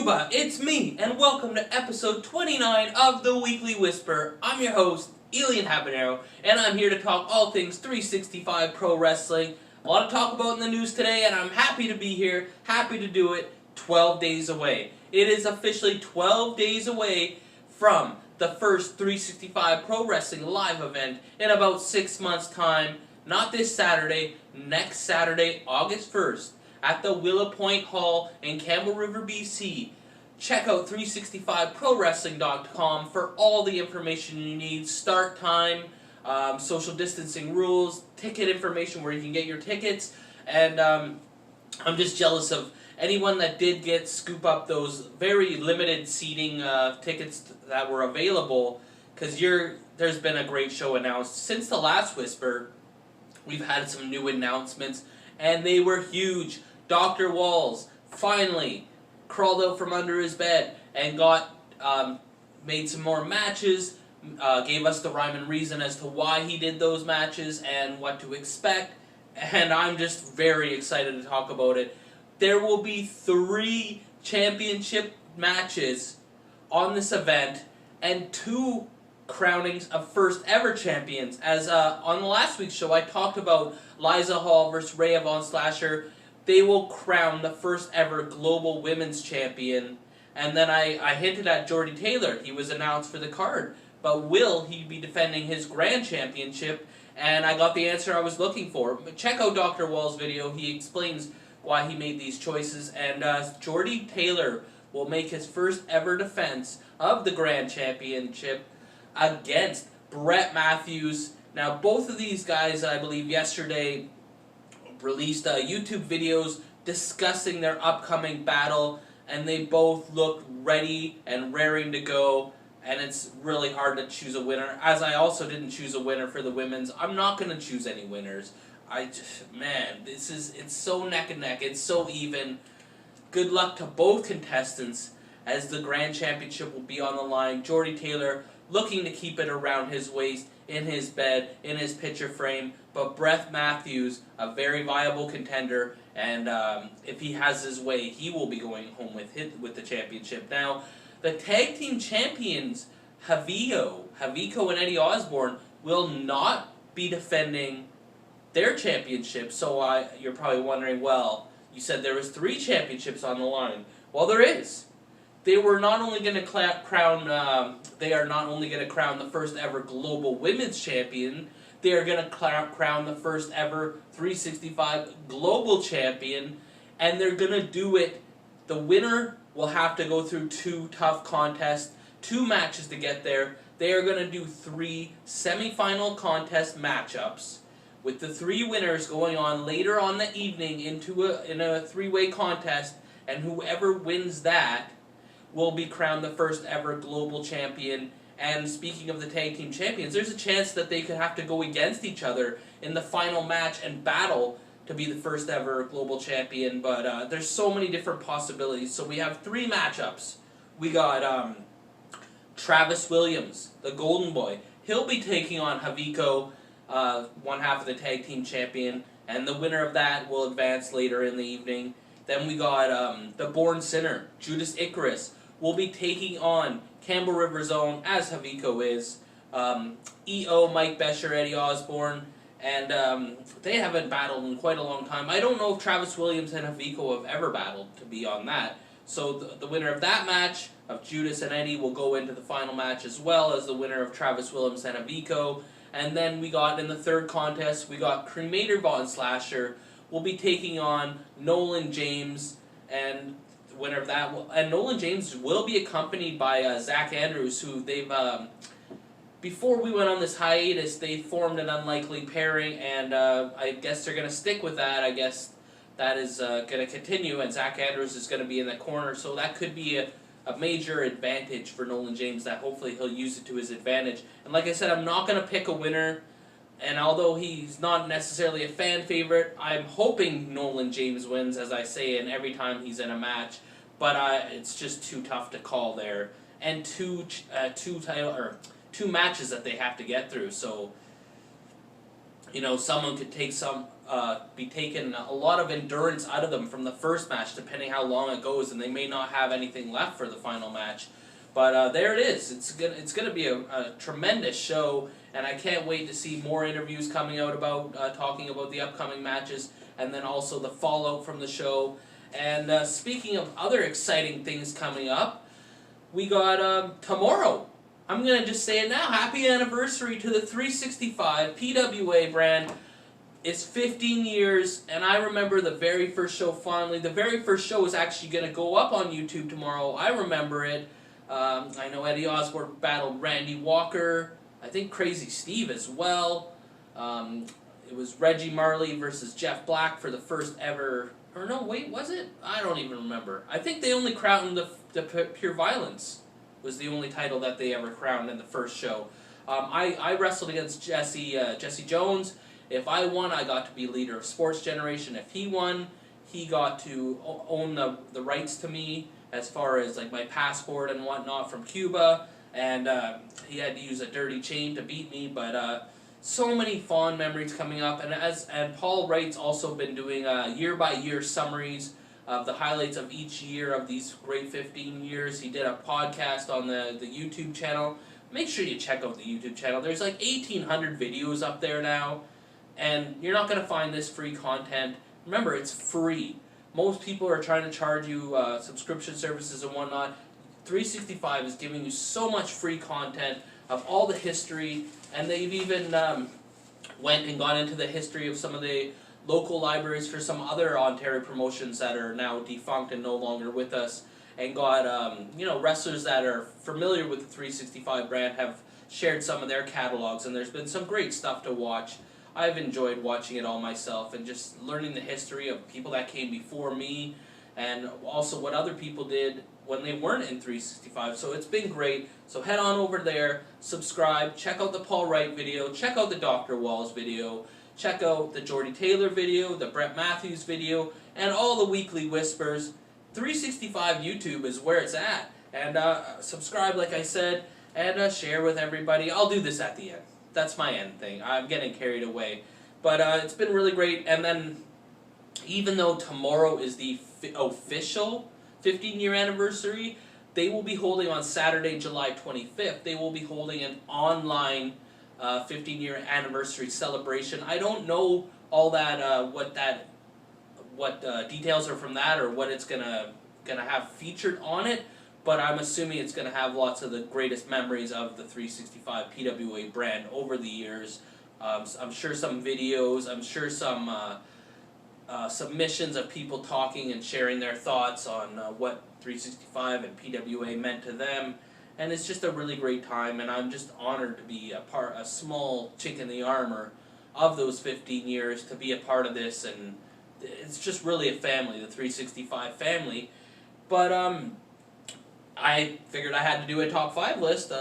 Yuba, it's me, and welcome to episode 29 of The Weekly Whisper. I'm your host, Elian Habanero, and I'm here to talk all things 365 Pro Wrestling. A lot to talk about in the news today, and I'm happy to be here, happy to do it 12 days away. It is officially 12 days away from the first 365 Pro Wrestling live event in about 6 months' time. Not this Saturday, next Saturday, August 1st. At the Willow Point Hall in Campbell River, BC. Check out 365ProWrestling.com for all the information you need. Start time, social distancing rules, ticket information where you can get your tickets. And I'm just jealous of anyone that did scoop up those very limited seating tickets that were available. Because there's been a great show announced. Since the last Whisper, we've had some new announcements. And they were huge. Dr. Walls finally crawled out from under his bed and made some more matches, gave us the rhyme and reason as to why he did those matches and what to expect, and I'm just very excited to talk about it. There will be 3 championship matches on this event and 2 crownings of first ever champions. As on the last week's show I talked about Liza Hall versus Rhea Von Slasher. They will crown the first ever global women's champion. And then I hinted at Jordy Taylor. He was announced for the card. But will he be defending his grand championship? And I got the answer I was looking for. Check out Dr. Wall's video. He explains why he made these choices. And Jordy Taylor will make his first ever defense of the grand championship against Brett Matthews. Now, both of these guys, I believe, yesterday released YouTube videos discussing their upcoming battle, and they both look ready and raring to go, and it's really hard to choose a winner. As I also didn't choose a winner for the women's, I'm not going to choose any winners. It's so neck and neck, it's so even. Good luck to both contestants, as the Grand Championship will be on the line. Jordy Taylor looking to keep it around his waist, in his bed, in his picture frame, but Brett Matthews, a very viable contender, and if he has his way, he will be going home with the championship. Now, the tag team champions, Havico and Eddie Osborne, will not be defending their championship, so you're probably wondering, well, you said there was 3 championships on the line. Well, there is. They are not only going to crown the first ever global women's champion, they are going to crown the first ever 365 global champion, and they're going to do it. The winner will have to go through 2 tough contests, 2 matches to get there. They are going to do 3 semifinal contest matchups, with the 3 winners going on later on the evening in a 3-way contest, and whoever wins that will be crowned the first ever global champion. And speaking of the tag team champions, there's a chance that they could have to go against each other in the final match and battle to be the first ever global champion. But there's so many different possibilities. So we have 3 matchups. We got Travis Williams, the Golden Boy. He'll be taking on Havico, one half of the tag team champion, and the winner of that will advance later in the evening. Then we got the Born Sinner, Judas Icarus, will be taking on Campbell River's own, as Havico is, EO, Mike Bescher, Eddie Osborne, and they haven't battled in quite a long time. I don't know if Travis Williams and Havico have ever battled, to be on that. So the winner of that match, of Judas and Eddie, will go into the final match, as well as the winner of Travis Williams and Havico. And then we got, in the 3rd contest, we got Cremator Von Slasher will be taking on Nolan James, and the winner of that and Nolan James will be accompanied by Zach Andrews, who they've before we went on this hiatus, they formed an unlikely pairing, and I guess they're going to stick with that. I guess that is going to continue, and Zach Andrews is going to be in the corner, so that could be a major advantage for Nolan James, that hopefully he'll use it to his advantage. And like I said, I'm not going to pick a winner, and although he's not necessarily a fan favorite, I'm hoping Nolan James wins, as I say, and every time he's in a match. But it's just too tough to call there, and two matches that they have to get through. So, someone could take be taking a lot of endurance out of them from the first match, depending how long it goes, and they may not have anything left for the final match. But there it is. It's gonna be a tremendous show, and I can't wait to see more interviews coming out about talking about the upcoming matches, and then also the fallout from the show. And speaking of other exciting things coming up, we got tomorrow. I'm gonna just say it now. Happy anniversary to the 365 PWA brand. It's 15 years, and I remember the very first show fondly. The very first show is actually going to go up on YouTube tomorrow. I remember it. I know Eddie Osborne battled Randy Walker. I think Crazy Steve as well. It was Reggie Marley versus Jeff Black for the first ever... Or no, wait, was it? I don't even remember. I think they only crowned the Pure Violence was the only title that they ever crowned in the first show. I wrestled against Jesse Jones. If I won, I got to be leader of Sports Generation. If he won, he got to own the rights to me as far as like my passport and whatnot from Cuba. And he had to use a dirty chain to beat me. But so many fond memories coming up. And Paul Wright's also been doing year-by-year summaries of the highlights of each year of these great 15 years. He did a podcast on the YouTube channel. Make sure you check out the YouTube channel. There's like 1,800 videos up there now. And you're not going to find this free content. Remember, it's free. Most people are trying to charge you subscription services and whatnot. 365 is giving you so much free content of all the history, and they've even went and gone into the history of some of the local libraries for some other Ontario promotions that are now defunct and no longer with us, and got wrestlers that are familiar with the 365 brand have shared some of their catalogs, and there's been some great stuff to watch. I've enjoyed watching it all myself and just learning the history of people that came before me and also what other people did when they weren't in 365. So it's been great. So head on over there, subscribe, check out the Paul Wright video, check out the Dr. Walls video, check out the Jordy Taylor video, the Brett Matthews video, and all the weekly whispers. 365 YouTube is where it's at. And subscribe, like I said, and share with everybody. I'll do this at the end. That's my end thing. I'm getting carried away. But it's been really great. And then, even though tomorrow is the official 15-year anniversary, they will be holding on Saturday, July 25th, they will be holding an online 15-year anniversary celebration. I don't know all that, what details are from that or what it's gonna have featured on it. But I'm assuming it's going to have lots of the greatest memories of the 365 PWA brand over the years. I'm sure some videos, I'm sure some submissions of people talking and sharing their thoughts on what 365 and PWA meant to them. And it's just a really great time, and I'm just honored to be a small chink in the armor of those 15 years, to be a part of this. And it's just really a family, the 365 family. But I figured I had to do a top 5 list.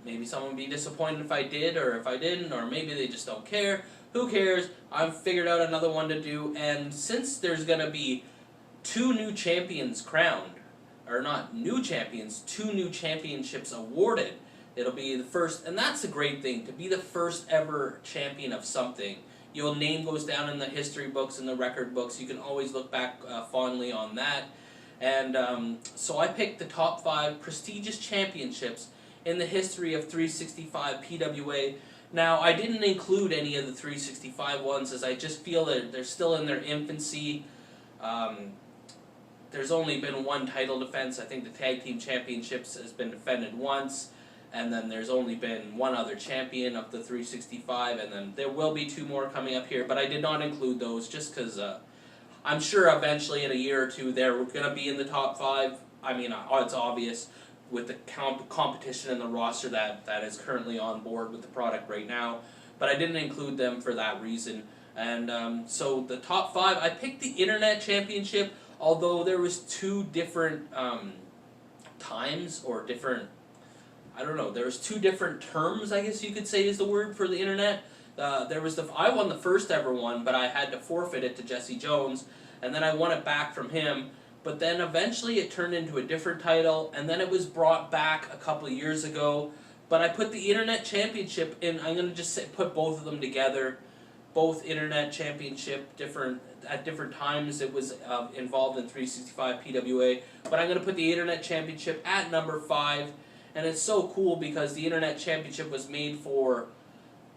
Maybe someone would be disappointed if I did or if I didn't, or maybe they just don't care. Who cares? I've figured out another one to do, and since there's going to be 2 new champions crowned, or not new champions, 2 new championships awarded, it'll be the first, and that's a great thing, to be the first ever champion of something. Your name goes down in the history books and the record books. You can always look back fondly on that. And so I picked the top 5 prestigious championships in the history of 365 PWA. Now, I didn't include any of the 365 ones, as I just feel that they're still in their infancy. There's only been 1 title defense. I think the Tag Team Championships has been defended once. And then there's only been 1 other champion of the 365. And then there will be 2 more coming up here. But I did not include those just because... I'm sure eventually in a year or 2 they're going to be in the top 5. I mean, it's obvious with the competition and the roster that is currently on board with the product right now. But I didn't include them for that reason. And so the top 5, I picked the Internet Championship, although there was 2 different times or different, I don't know, there was 2 different terms, I guess you could say is the word, for the Internet. I won the first ever one, but I had to forfeit it to Jesse Jones, and then I won it back from him. But then eventually it turned into a different title, and then it was brought back a couple of years ago. But I put the Internet Championship in. I'm going to just put both of them together. both internet championship, at different times it was involved in 365 PWA, but I'm going to put the internet championship at number 5, and it's so cool because the internet championship was made for,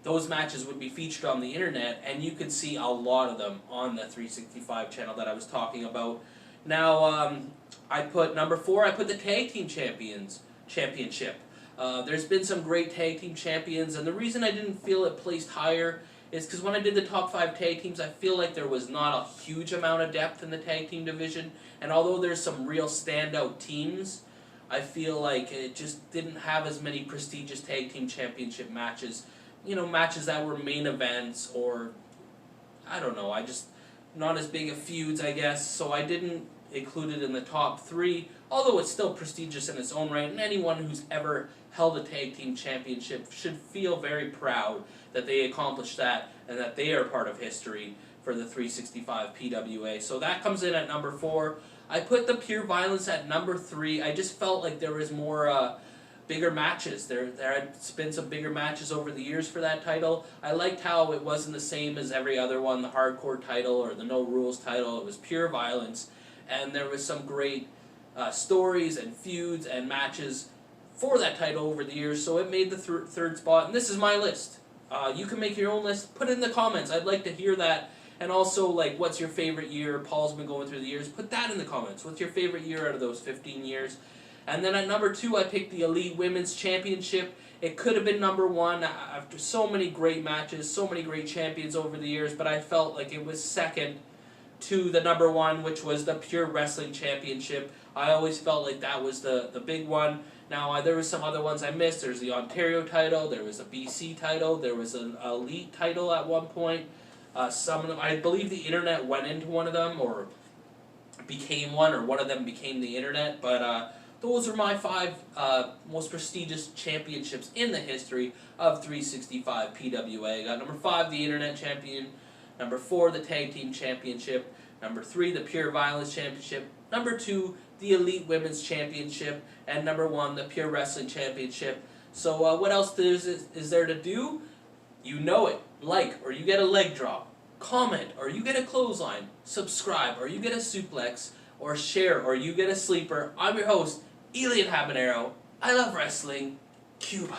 those matches would be featured on the internet, and you could see a lot of them on the 365 channel that I was talking about. Now, I put number 4, I put the Tag Team Championship. There's been some great tag team champions, and the reason I didn't feel it placed higher is because when I did the top 5 tag teams, I feel like there was not a huge amount of depth in the tag team division, and although there's some real standout teams, I feel like it just didn't have as many prestigious tag team championship matches. You know, matches that were main events, or, I don't know, not as big of feuds, I guess, so I didn't include it in the top 3, although it's still prestigious in its own right, and anyone who's ever held a tag team championship should feel very proud that they accomplished that and that they are part of history for the 365 PWA. So that comes in at number 4. I put the Pure Violence at number 3. I just felt like there was more bigger matches. There had been some bigger matches over the years for that title. I liked how it wasn't the same as every other one, the Hardcore title or the No Rules title. It was Pure Violence, and there was some great stories and feuds and matches for that title over the years, so it made the third spot, and this is my list. You can make your own list. Put it in the comments. I'd like to hear that. And also, like, what's your favorite year? Paul's been going through the years. Put that in the comments. What's your favorite year out of those 15 years? And then at number 2, I picked the Elite Women's Championship. It could have been number 1 after so many great matches, so many great champions over the years, but I felt like it was second to the number 1, which was the Pure Wrestling Championship. I always felt like that was the big one. Now, there were some other ones I missed. There's the Ontario title, there was a BC title, there was an Elite title at one point. Some of them, I believe the internet went into one of them, or became one, or one of them became the internet, but those are my 5 most prestigious championships in the history of 365 PWA. I got number 5, the Internet Champion, number 4, the Tag Team Championship, number 3, the Pure Violence Championship, number 2, the Elite Women's Championship, and number 1, the Pure Wrestling Championship. So what else is there to do? You know it. Like, or you get a leg drop. Comment, or you get a clothesline. Subscribe, or you get a suplex. Or share, or you get a sleeper. I'm your host, Elian Habanero. I love wrestling. Cuba.